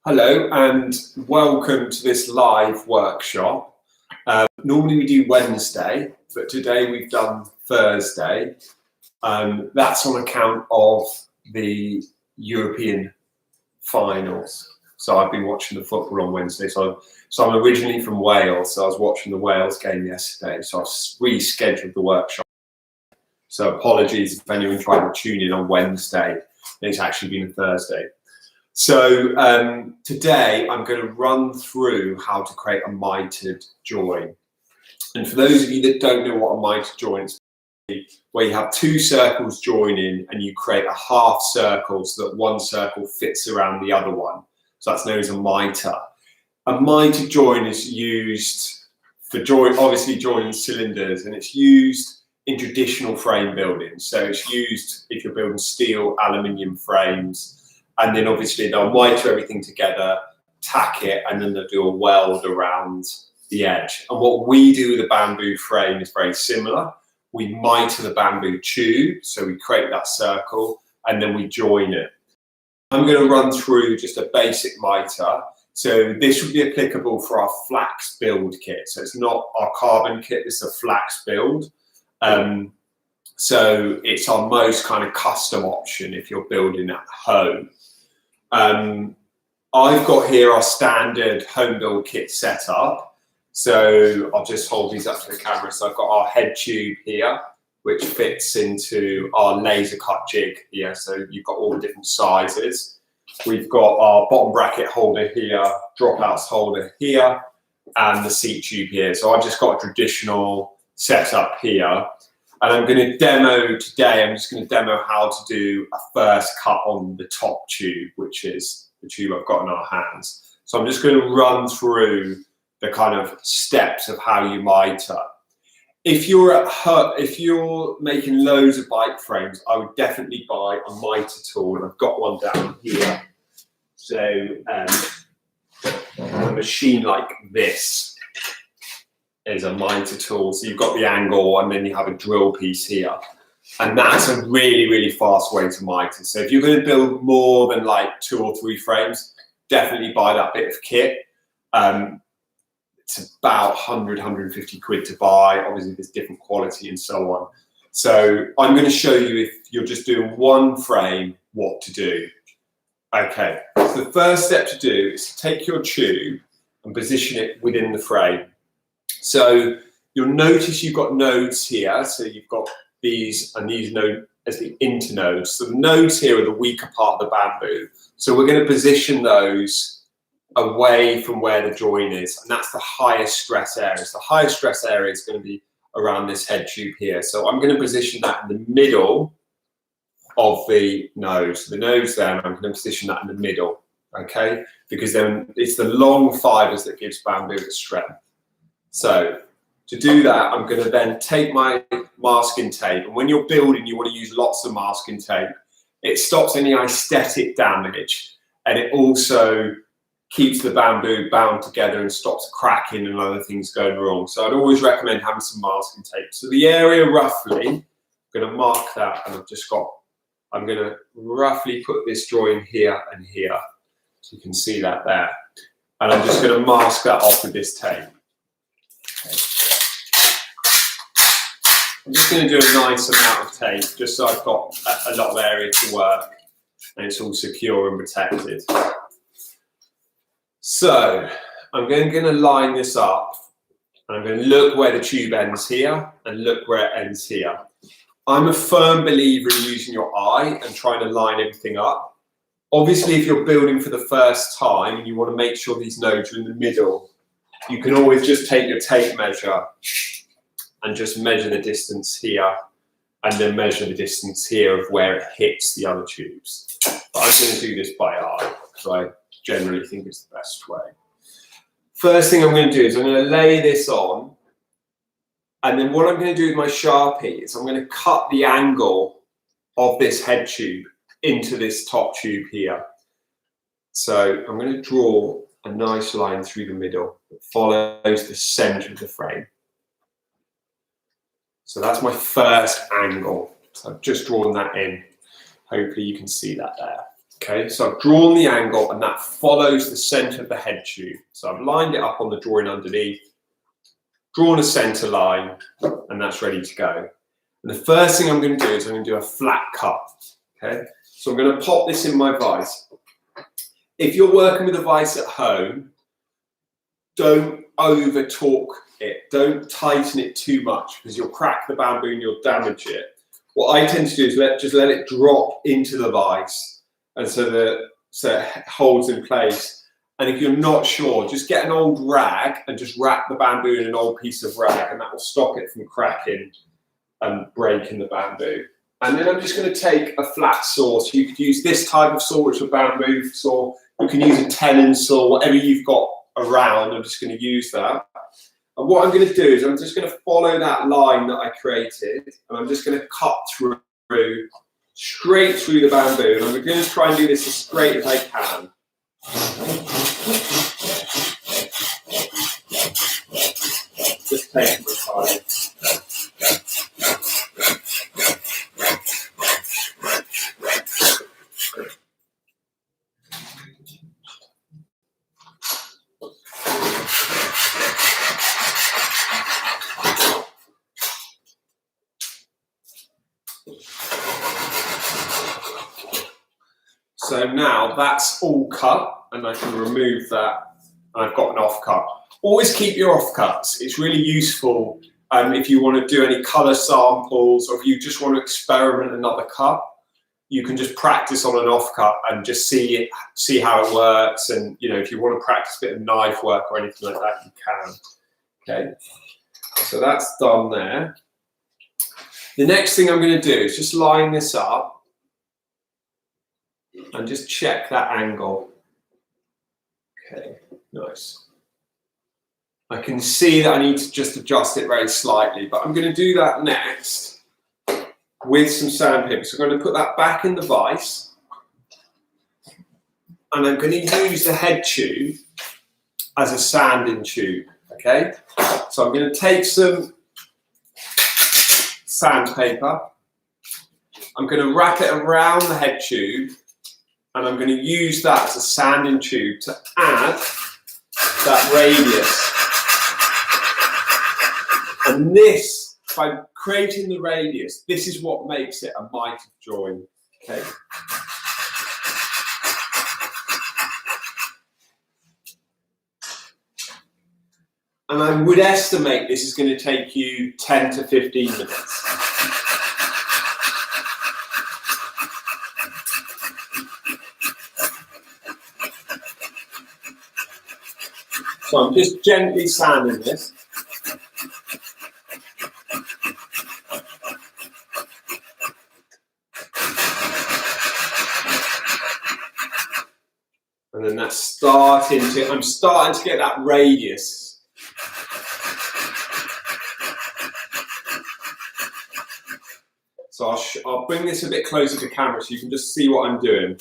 Hello and welcome to this live workshop. Normally we do Wednesday, but today we've done Thursday. That's on account of the European finals. So I've been watching the football on Wednesday. So I'm originally from Wales, so I was watching the Wales game yesterday. So I've rescheduled the workshop. So apologies if anyone tried to tune in on Wednesday. It's actually been a Thursday. So today I'm going to run through how to create a mitred join. And for those of you that don't know what a mitred join is, where you have two circles joining and you create a half circle so that one circle fits around the other one. So that's known as a mitre. A mitred join is used for obviously joining cylinders, and it's used in traditional frame building. So it's used if you're building steel, aluminium frames. And then obviously they'll mitre everything together, tack it, and then they'll do a weld around the edge. And what we do with a bamboo frame is very similar. We mitre the bamboo tube, so we create that circle, and then we join it. I'm going to run through just a basic mitre. So this would be applicable for our flax build kit. So it's not our carbon kit, it's a flax build. So it's our most kind of custom option if you're building at home. I've got here our standard home build kit set up. So I'll just hold these up to the camera. So I've got our head tube here, which fits into our laser cut jig here. So you've got all the different sizes. We've got our bottom bracket holder here, dropouts holder here, and the seat tube here. So I've just got a traditional setup here. And I'm going to demo today, I'm just going to demo how to do a first cut on the top tube, which is the tube I've got in our hands. So I'm just going to run through the kind of steps of how you mitre. If you're making loads of bike frames, I would definitely buy a mitre tool, and I've got one down here. So a machine like this is a mitre tool. So you've got the angle and then you have a drill piece here. And that's a really, really fast way to mitre. So if you're going to build more than like 2 or 3 frames, definitely buy that bit of kit. It's about 100, 150 quid to buy. Obviously there's different quality and so on. So I'm going to show you, if you're just doing one frame, what to do. Okay, so the first step to do is to take your tube and position it within the frame. So you'll notice you've got nodes here. So you've got these and these nodes as the internodes. So the nodes here are the weaker part of the bamboo. So we're going to position those away from where the join is. And that's the highest stress area. So the highest stress area is going to be around this head tube here. So I'm going to position that in the middle of the node. So the node's there, and I'm going to position that in the middle. Okay? Because then it's the long fibers that gives bamboo its strength. So to do that, I'm going to then take my masking tape. And when you're building, you want to use lots of masking tape. It stops any aesthetic damage, and it also keeps the bamboo bound together and stops cracking and other things going wrong. So I'd always recommend having some masking tape. So the area roughly, I'm going to mark that, and I'm going to roughly put this join here and here. So you can see that there. And I'm just going to mask that off with this tape. I'm just going to do a nice amount of tape, just so I've got a lot of area to work and it's all secure and protected. So I'm going to line this up, and I'm going to look where the tube ends here and look where it ends here. I'm a firm believer in using your eye and trying to line everything up. Obviously, if you're building for the first time and you want to make sure these nodes are in the middle, you can always just take your tape measure and just measure the distance here, and then measure the distance here of where it hits the other tubes. But I'm going to do this by eye because I generally think it's the best way. First thing I'm going to do is I'm going to lay this on, and then what I'm going to do with my Sharpie is I'm going to cut the angle of this head tube into this top tube here. So I'm going to draw a nice line through the middle that follows the center of the frame. So that's my first angle. So I've just drawn that in. Hopefully you can see that there. Okay, so I've drawn the angle and that follows the centre of the head tube. So I've lined it up on the drawing underneath, drawn a centre line, and that's ready to go. And the first thing I'm going to do is I'm going to do a flat cut. Okay, so I'm going to pop this in my vise. If you're working with a vise at home, don't over torque it. Don't tighten it too much because you'll crack the bamboo and you'll damage it. What I tend to do is just let it drop into the vise, and so it holds in place. And if you're not sure, just get an old rag and just wrap the bamboo in an old piece of rag, and that will stop it from cracking and breaking the bamboo. And then I'm just going to take a flat saw. So you could use this type of saw, which is a bamboo saw. You can use a tenon saw, whatever you've got around. I'm just going to use that. And what I'm going to do is I'm just going to follow that line that I created, and I'm just going to cut through, straight through the bamboo. And I'm going to try and do this as straight as I can. Just take my time. So now that's all cut, and I can remove that, and I've got an offcut. Always keep your offcuts. It's really useful if you want to do any colour samples, or if you just want to experiment another cut. You can just practice on an offcut and just see how it works. And if you want to practice a bit of knife work or anything like that, you can. Okay, so that's done there. The next thing I'm going to do is just line this up and just check that angle. Okay, nice. I can see that I need to just adjust it very slightly, but I'm going to do that next with some sandpaper. So I'm going to put that back in the vise, and I'm going to use the head tube as a sanding tube. Okay, so I'm going to take some sandpaper. I'm going to wrap it around the head tube, and I'm going to use that as a sanding tube to add that radius. And this, by creating the radius, this is what makes it a mitre join. Okay. And I would estimate this is going to take you 10 to 15 minutes. So I'm just gently sanding this. And then I'm starting to get that radius. So I'll bring this a bit closer to camera so you can just see what I'm doing.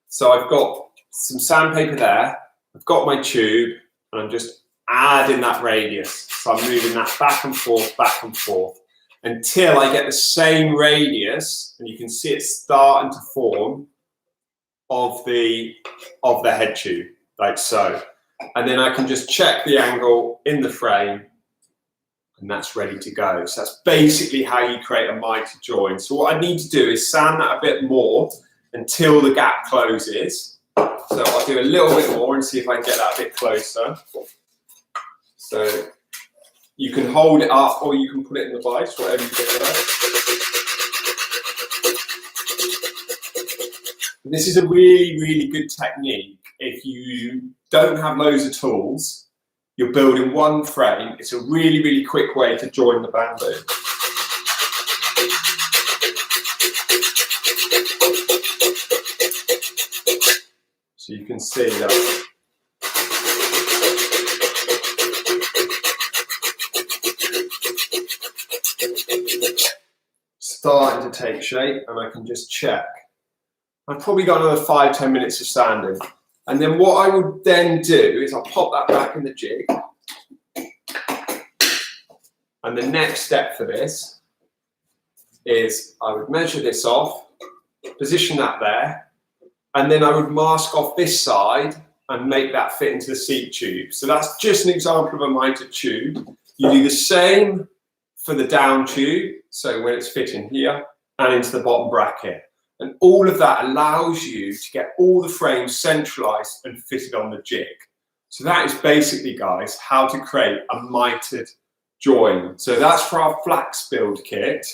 So I've got some sandpaper there. I've got my tube, and I'm just adding that radius. So I'm moving that back and forth, until I get the same radius, and you can see it starting to form, of the head tube, like so. And then I can just check the angle in the frame, and that's ready to go. So that's basically how you create a mitre join. So what I need to do is sand that a bit more until the gap closes. So I'll do a little bit more and see if I can get that a bit closer. So you can hold it up, or you can put it in the vise, whatever you prefer. And this is a really, really good technique. If you don't have loads of tools, you're building one frame, it's a really, really quick way to join the bamboo. So you can see that. Starting to take shape, and I can just check. I've probably got another 5–10 minutes of sanding. And then what I would then do is I'll pop that back in the jig. And the next step for this is I would measure this off, position that there, and then I would mask off this side and make that fit into the seat tube. So that's just an example of a Mitre tube. You do the same for the down tube, so when it's fitting here and into the bottom bracket. And all of that allows you to get all the frames centralized and fitted on the jig. So that is basically, guys, how to create a mitred join. So that's for our flax build kit.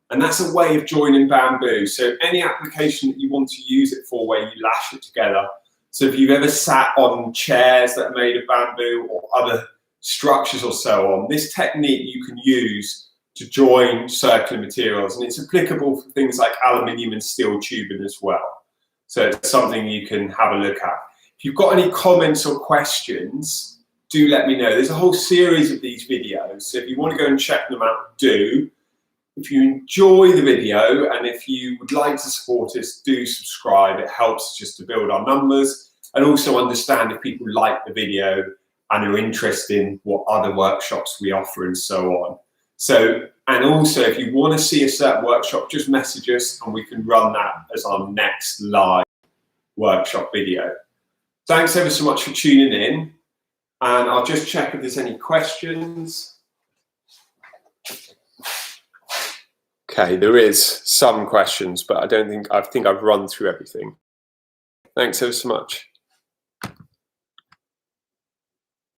And that's a way of joining bamboo. So any application that you want to use it for where you lash it together. So if you've ever sat on chairs that are made of bamboo or other structures or so on, this technique you can use to join circular materials, and it's applicable for things like aluminium and steel tubing as well. So it's something you can have a look at. If you've got any comments or questions, do let me know. There's a whole series of these videos, so if you want to go and check them out, do. If you enjoy the video and if you would like to support us, do subscribe. It helps just to build our numbers and also understand if people like the video and are interested in what other workshops we offer and so on. So, and also if you want to see a certain workshop, just message us and we can run that as our next live workshop video. Thanks ever so much for tuning in, and I'll just check if there's any questions. Okay, there is some questions, but I think I've run through everything. Thanks ever so much.